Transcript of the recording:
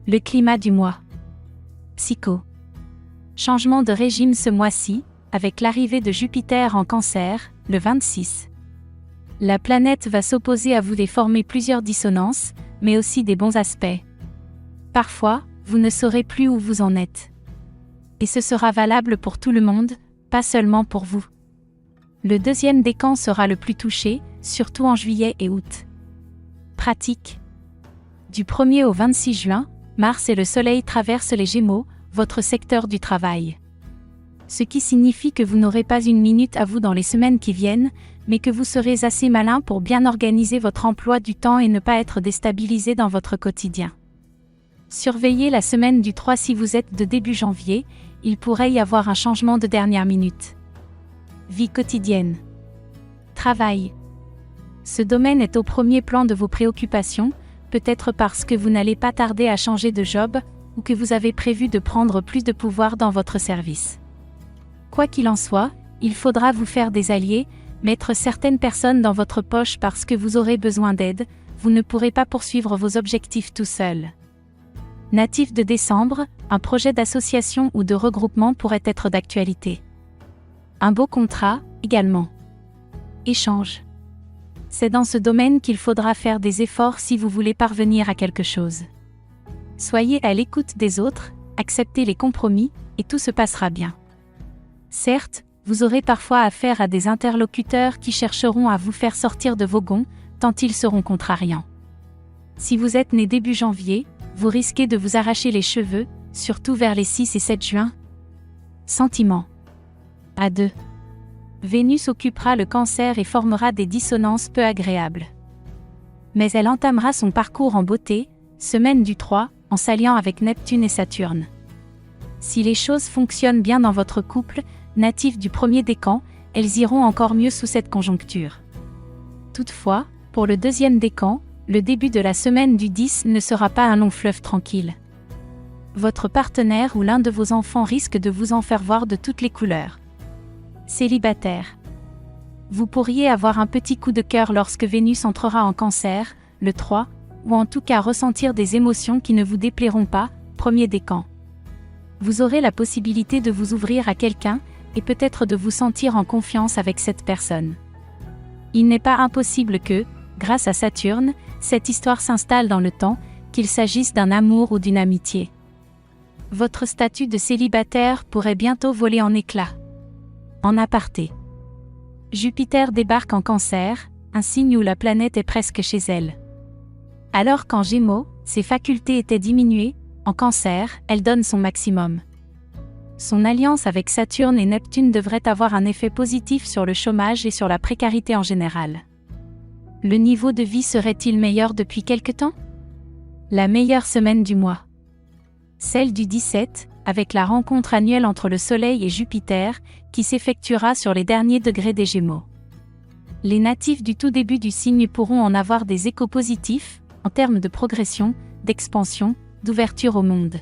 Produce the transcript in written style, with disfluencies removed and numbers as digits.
Le climat du mois. Psycho. Changement de régime ce mois-ci, avec l'arrivée de Jupiter en Cancer, le 26. La planète va s'opposer à vous et former plusieurs dissonances, mais aussi des bons aspects. Parfois, vous ne saurez plus où vous en êtes. Et ce sera valable pour tout le monde, pas seulement pour vous. Le deuxième décan sera le plus touché, surtout en juillet et août. Pratique. Du 1er au 26 juin, Mars et le Soleil traversent les Gémeaux, votre secteur du travail. Ce qui signifie que vous n'aurez pas une minute à vous dans les semaines qui viennent, mais que vous serez assez malin pour bien organiser votre emploi du temps et ne pas être déstabilisé dans votre quotidien. Surveillez la semaine du 3 si vous êtes de début janvier, il pourrait y avoir un changement de dernière minute. Vie quotidienne. Travail. Ce domaine est au premier plan de vos préoccupations, peut-être parce que vous n'allez pas tarder à changer de job, ou que vous avez prévu de prendre plus de pouvoir dans votre service. Quoi qu'il en soit, il faudra vous faire des alliés, mettre certaines personnes dans votre poche parce que vous aurez besoin d'aide, vous ne pourrez pas poursuivre vos objectifs tout seul. Natif de décembre, un projet d'association ou de regroupement pourrait être d'actualité. Un beau contrat, également. Échange. C'est dans ce domaine qu'il faudra faire des efforts si vous voulez parvenir à quelque chose. Soyez à l'écoute des autres, acceptez les compromis, et tout se passera bien. Certes, vous aurez parfois affaire à des interlocuteurs qui chercheront à vous faire sortir de vos gonds, tant ils seront contrariants. Si vous êtes né début janvier, vous risquez de vous arracher les cheveux, surtout vers les 6 et 7 juin. Sentiments. À 2. Vénus occupera le Cancer et formera des dissonances peu agréables. Mais elle entamera son parcours en beauté, semaine du 3, en s'alliant avec Neptune et Saturne. Si les choses fonctionnent bien dans votre couple, natif du premier décan, elles iront encore mieux sous cette conjoncture. Toutefois, pour le deuxième décan, le début de la semaine du 10 ne sera pas un long fleuve tranquille. Votre partenaire ou l'un de vos enfants risque de vous en faire voir de toutes les couleurs. Célibataire. Vous pourriez avoir un petit coup de cœur lorsque Vénus entrera en Cancer, le 3, ou en tout cas ressentir des émotions qui ne vous déplairont pas, premier décan. Vous aurez la possibilité de vous ouvrir à quelqu'un, et peut-être de vous sentir en confiance avec cette personne. Il n'est pas impossible que, grâce à Saturne, cette histoire s'installe dans le temps, qu'il s'agisse d'un amour ou d'une amitié. Votre statut de célibataire pourrait bientôt voler en éclats. En aparté. Jupiter débarque en Cancer, un signe où la planète est presque chez elle. Alors qu'en Gémeaux, ses facultés étaient diminuées, en Cancer, elle donne son maximum. Son alliance avec Saturne et Neptune devrait avoir un effet positif sur le chômage et sur la précarité en général. Le niveau de vie serait-il meilleur depuis quelque temps? La meilleure semaine du mois. Celle du 17, avec la rencontre annuelle entre le Soleil et Jupiter, qui s'effectuera sur les derniers degrés des Gémeaux. Les natifs du tout début du signe pourront en avoir des échos positifs, en termes de progression, d'expansion, d'ouverture au monde.